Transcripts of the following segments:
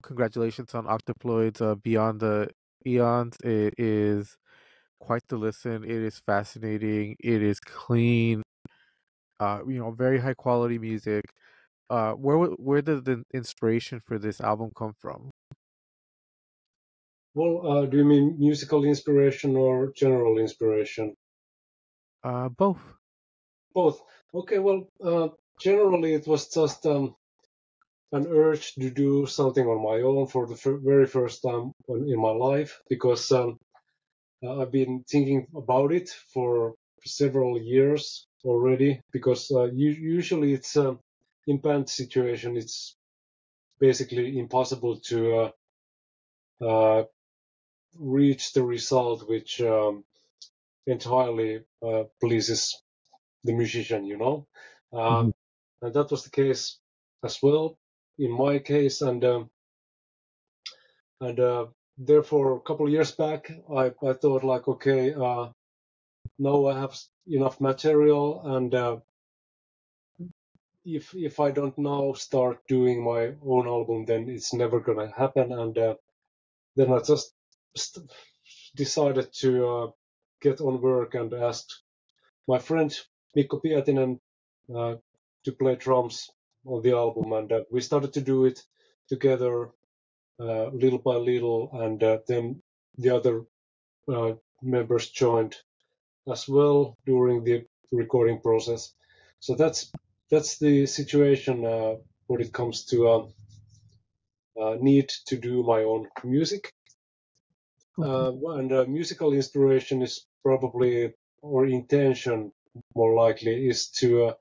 congratulations on Octoploid's Beyond the Eons. It is quite the listen. It is fascinating. It is clean. Very high quality music. Where did the inspiration for this album come from? Well, do you mean musical inspiration or general inspiration? Both. Both. Okay, well, generally it was just an urge to do something on my own for the very first time in my life because I've been thinking about it for several years already because usually it's in band situation it's basically impossible to uh, reach the result which entirely pleases the musician, you know. Mhm. And that was the case as well in my case, and therefore a couple of years back, I thought like, okay, now I have enough material, and if I don't now start doing my own album, then it's never gonna happen, and then I just st- decided to get on work and asked my friend Mikko Pietinen uh, to play drums on the album, and we started to do it together little by little, and then the other members joined as well during the recording process. So that's the situation when it comes to need to do my own music. Okay. And musical inspiration is probably, or intention more likely, is to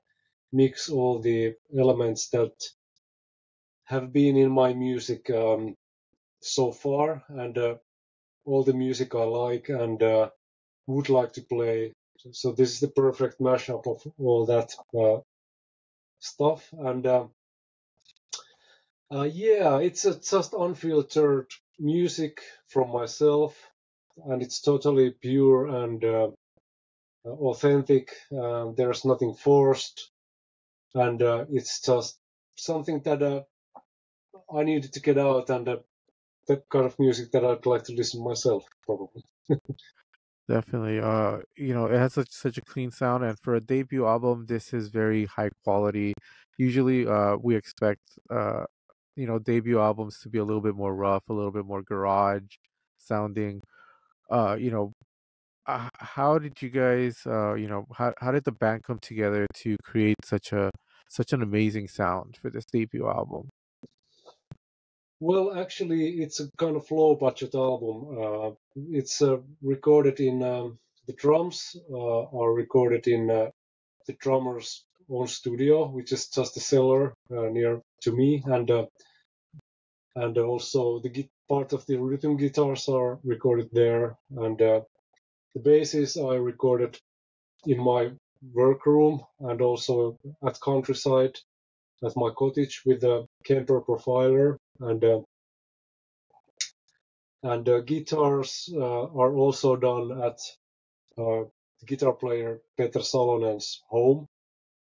mix all the elements that have been in my music so far, and all the music I like and would like to play. So this is the perfect mashup of all that stuff. And yeah, it's just unfiltered music from myself, and it's totally pure and authentic. There's nothing forced, and it's just something that I needed to get out, and that kind of music that I'd like to listen myself, probably. Definitely. It has such a clean sound, and for a debut album, this is very high quality. Usually, we expect debut albums to be a little bit more rough, a little bit more garage sounding. Uh, you know, how did you guys, how did the band come together to create such an amazing sound for this debut album? Well, actually, it's a kind of low budget album. It's recorded in the drums are recorded in the drummer's own studio, which is just a cellar near to me, and also the part of the rhythm guitars are recorded there, and the basses I recorded in my workroom and also at countryside at my cottage with a Kemper profiler, and guitars are also done at the guitar player Peter Salonen's home.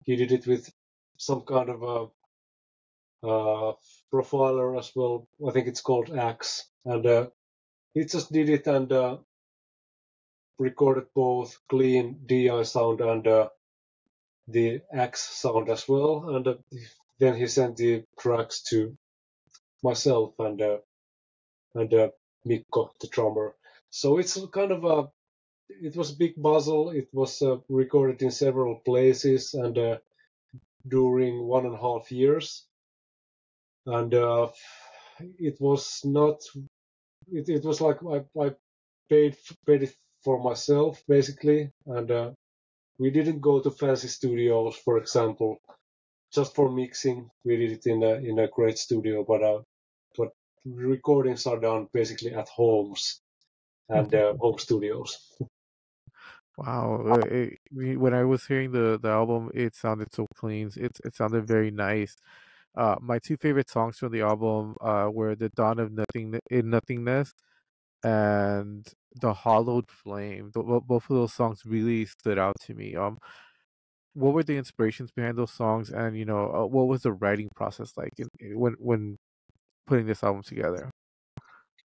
He did it with some kind of a profiler as well. I think it's called Axe, and he just did it and recorded both clean DI sound and the Axe sound as well. And then he sent the tracks to myself and Mikko, the drummer. So it's kind of a it was a big puzzle. It was recorded in several places and during 1.5 years, and it was not. It was like I paid it for myself basically, and we didn't go to fancy studios, for example, just for mixing. We did it in a great studio, but recordings are done basically at homes and home studios. Wow, when I was hearing the album, it sounded so clean. It sounded very nice. My two favorite songs from the album were "The Dawn of Nothingness" and "The Hollowed Flame." Both of those songs really stood out to me. What were the inspirations behind those songs, and what was the writing process like when putting this album together?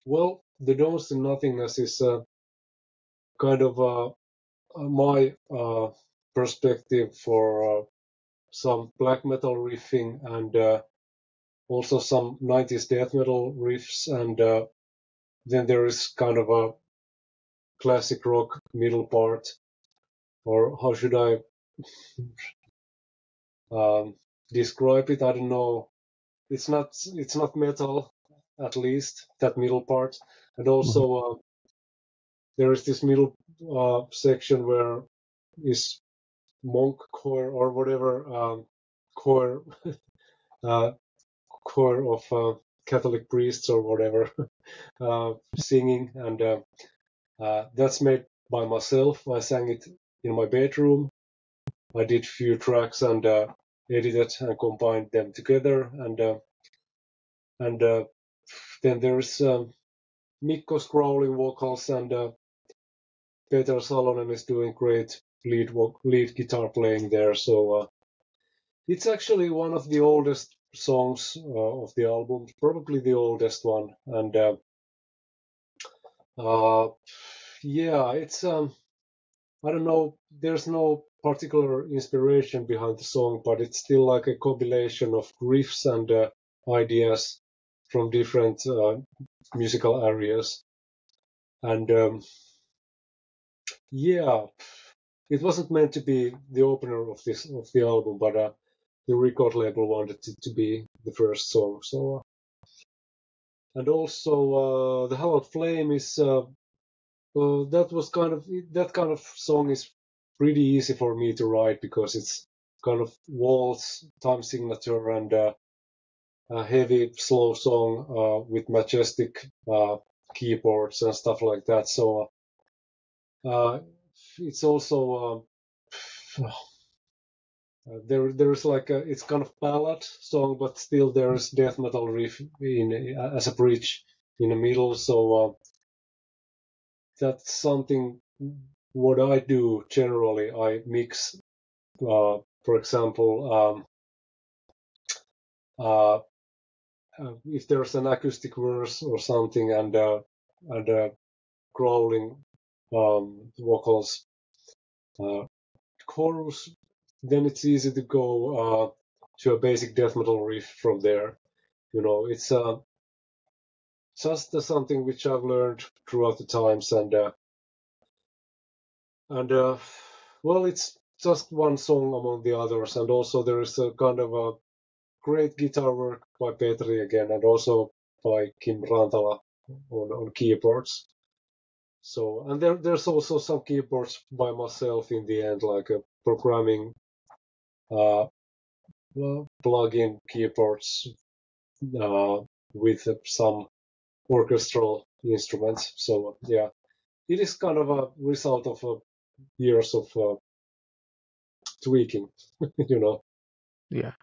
Well, the Dawns to Nothingness is kind of my perspective for some black metal riffing and also some 90s death metal riffs, and then there is kind of a classic rock middle part, or how should I describe it? I don't know. It's not metal, at least that middle part, and also there is this middle section where is monk choir or whatever choir uh, choir of Catholic priests or whatever singing, and that's made by myself. I sang it in my bedroom. I did few tracks and edited and combined them together, and then there's Mikko's growling vocals, and Peter Salonen is doing great lead guitar playing there. So it's actually one of the oldest songs of the album, probably the oldest one, and yeah, it's I don't know. There's no particular inspiration behind the song, but it's still like a compilation of riffs and ideas from different musical areas. And yeah, it wasn't meant to be the opener of the album, but the record label wanted it to be the first song. So and also the Hallowed Flame is that kind of song is pretty easy for me to write because it's kind of waltz time signature and a heavy slow song with majestic keyboards and stuff like that. So it's also there's like it's kind of ballad song, but still there's death metal riff in as a bridge in the middle. So that's something what I do generally. I mix, for example, uh, if there's an acoustic verse or something and growling vocals, chorus, then it's easy to go to a basic death metal riff from there. You know, it's just something which I've learned throughout the times, and well, it's just one song among the others, and also there is a kind of a great guitar work by Petri again, and also by Kim Rantala on keyboards. So, and there's also some keyboards by myself in the end, like a programming plug-in keyboards with some orchestral instruments. So, yeah, it is kind of a result of years of tweaking, you know. Yeah.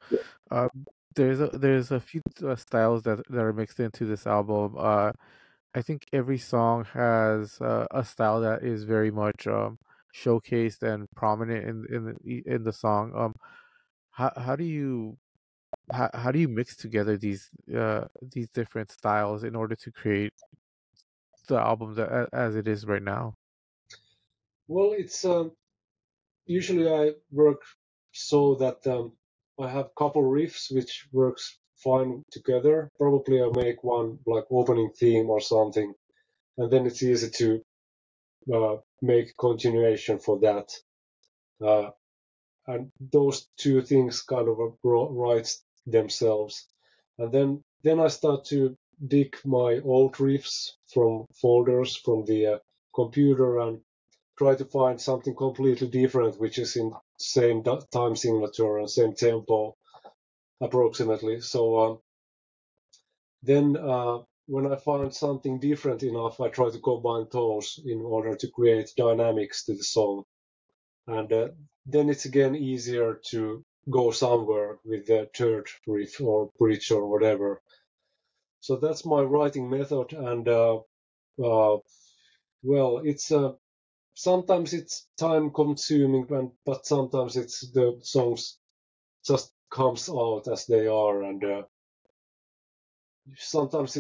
Uh, there's a few styles that are mixed into this album. I think every song has a style that is very much showcased and prominent in the song. How do you how do you mix together these different styles in order to create the album as it is right now? Well, it's usually I work so that I have couple riffs which works fine together. Probably I make one like opening theme or something, and then it's easy to make continuation for that. Uh, and those two things kind of write themselves. And then I start to dig my old riffs from folders from the computer and try to find something completely different, which is in same time signature and same tempo approximately. So then when I find something different enough, I try to combine those in order to create dynamics to the song. And then it's again easier to go somewhere with the third riff or bridge or whatever. So that's my writing method, and well, it's sometimes it's time consuming, but sometimes it's the songs just comes out as they are, and sometimes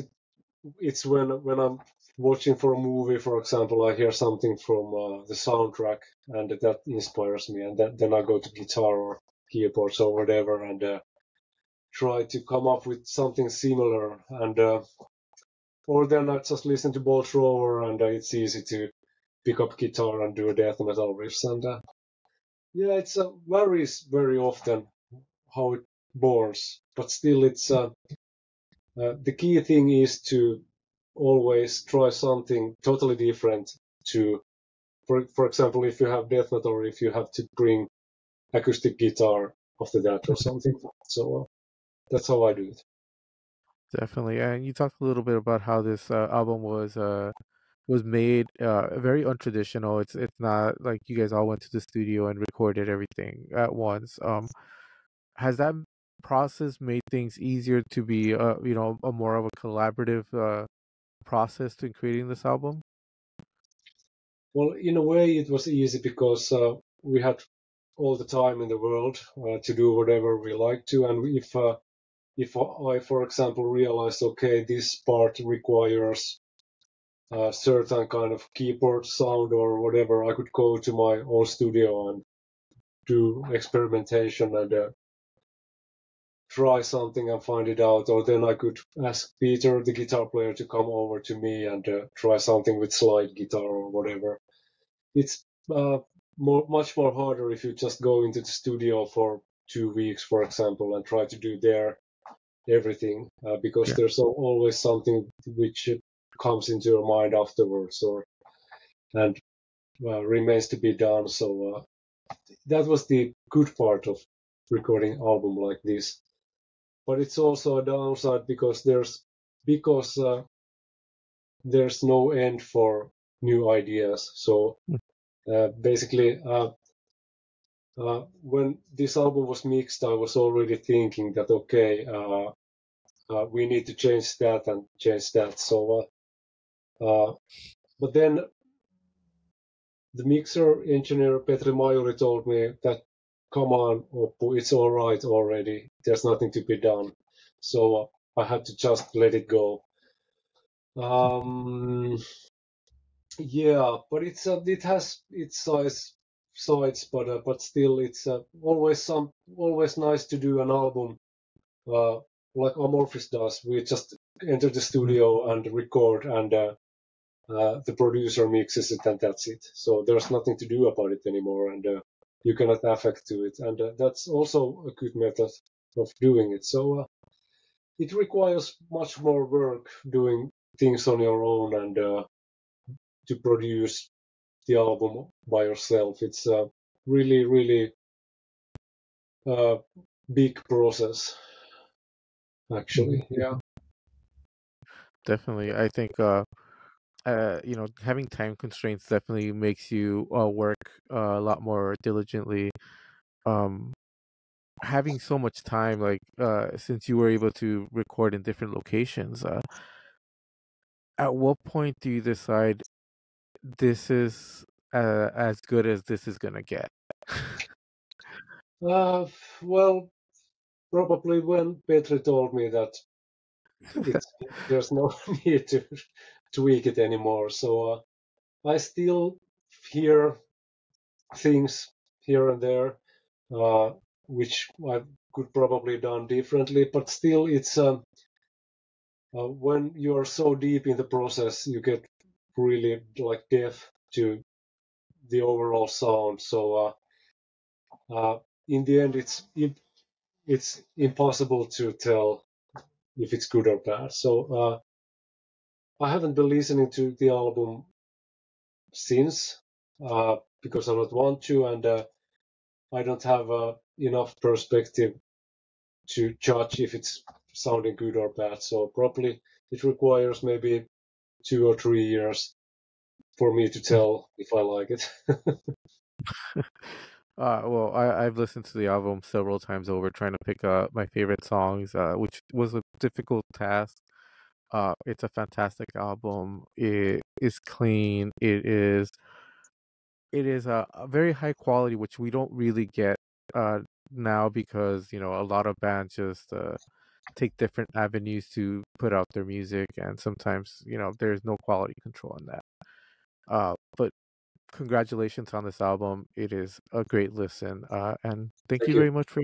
it's when I'm watching for a movie, for example, I hear something from the soundtrack, and that inspires me, and then I go to guitar or keyboards or whatever, and try to come up with something similar, and or then I just listen to Bolt Thrower, and it's easy to pick up guitar and do death metal riffs, and yeah, it's varies very often how it borns, but still, it's the key thing is to always try something totally different. To, for example, if you have death metal, or if you have to bring acoustic guitar after that or something. So that's how I do it. Definitely. And you talked a little bit about how this album was made very untraditional. It's not like you guys all went to the studio and recorded everything at once. Has that process made things easier to be a more of a collaborative process to creating this album? Well, in a way, it was easy because we had all the time in the world to do whatever we like to, and if I, for example, realized, okay, this part requires a certain kind of keyboard sound or whatever, I could go to my own studio and do experimentation and try something and find it out. Or then I could ask Peter, the guitar player, to come over to me and try something with slide guitar or whatever. It's much more harder if you just go into the studio for 2 weeks, for example, and try to do there everything, because Yeah, there's always something which comes into your mind afterwards, or and remains to be done. So that was the good part of recording album like this. But it's also a downside because because there's no end for new ideas. So basically, when this album was mixed, I was already thinking that okay, we need to change that and change that. So, but then the mixer engineer Petri Majuri told me that, come on, Oppu, it's all right already. There's nothing to be done. So I had to just let it go. Um, yeah, but it has its sides, but still, it's always nice to do an album uh, like Amorphis does. We just enter the mhm, studio and record, and the producer mixes it, and that's it. So there's nothing to do about it anymore, and you cannot affect to it, and that's also a good method of doing it. So it requires much more work doing things on your own, and to produce the album by yourself. It's a really, really uh, big process, mhm. actually. Yeah. Definitely. I think having time constraints definitely makes you work a lot more diligently. Um, Having so much time, like since you were able to record in different locations, at what point do you decide this is as good as this is gonna get? Uh, well, probably when Petri told me that it's there's no need to tweak it anymore. So I still hear things here and there, uh, which I could probably done differently, but still, it's when you are so deep in the process, you get really like deaf to the overall sound. So in the end, it's impossible to tell if it's good or bad. So I haven't been listening to the album since, because I don't want to, and I don't have enough perspective to judge if it's sounding good or bad. So probably it requires maybe 2 or 3 years for me to tell if I like it. Well, I've listened to the album several times over, trying to pick my favorite songs, which was a difficult task. It's a fantastic album. It is clean. It is a very high quality, which we don't really get uh now, because a lot of bands just take different avenues to put out their music, and sometimes there's no quality control in that. But congratulations on this album. It is a great listen, and thank Thank you you. very much for